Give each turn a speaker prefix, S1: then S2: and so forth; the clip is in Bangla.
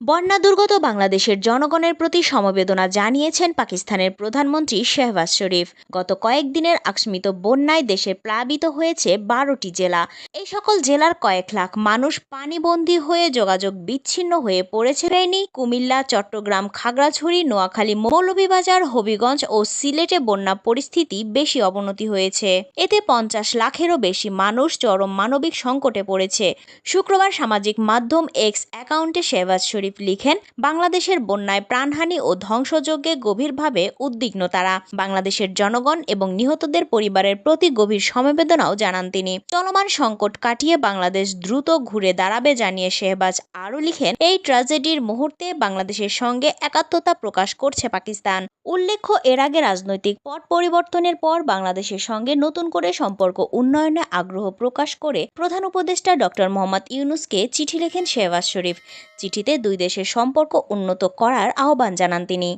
S1: বন্যা দুর্গত বাংলাদেশের জনগণের প্রতি সমবেদনা জানিয়েছেন পাকিস্তানের প্রধানমন্ত্রী শেহবাজ শরীফ। গত কয়েকদিনের আকস্মিক বন্যায় দেশে প্লাবিত হয়েছে ১২টি জেলা। এই সকল জেলার কয়েক লাখ মানুষ পানিবন্দী হয়ে যোগাযোগ বিচ্ছিন্ন হয়ে পড়েছে। ফেনী, কুমিল্লা, চট্টগ্রাম, খাগড়াছড়ি, নোয়াখালী, মৌলভীবাজার, হবিগঞ্জ ও সিলেটে বন্যা পরিস্থিতি বেশি অবনতি হয়েছে। এতে ৫০ লাখেরও বেশি মানুষ চরম মানবিক সংকটে পড়েছে। শুক্রবার সামাজিক মাধ্যম এক্স অ্যাকাউন্টে শেহবাজ শরীফ লিখেন, বাংলাদেশের বন্যায় প্রাণহানি ও ধ্বংসযজ্ঞে গভীরভাবে উদ্বিগ্ন তারা। বাংলাদেশের জনগণ এবং নিহতদের পরিবারের প্রতি গভীর সমবেদনাও জানান তিনি। চলমান সংকট কাটিয়ে বাংলাদেশ দ্রুত ঘুরে দাঁড়াবে জানিয়ে শেহবাজ আরও লিখেন, এই ট্র্যাজেডির মুহূর্তে বাংলাদেশের সঙ্গে একাত্মতা প্রকাশ করছে পাকিস্তান। উল্লেখ্য, এর আগে রাজনৈতিক পট পরিবর্তনের পর বাংলাদেশের সঙ্গে নতুন করে সম্পর্ক উন্নয়নে আগ্রহ প্রকাশ করে প্রধান উপদেষ্টা ডক্টর মোহাম্মদ ইউনূসকে চিঠি লেখেন শেহবাজ শরীফ। চিঠিতে দুই দেশের সম্পর্ক উন্নত করার আহ্বান জানান তিনি।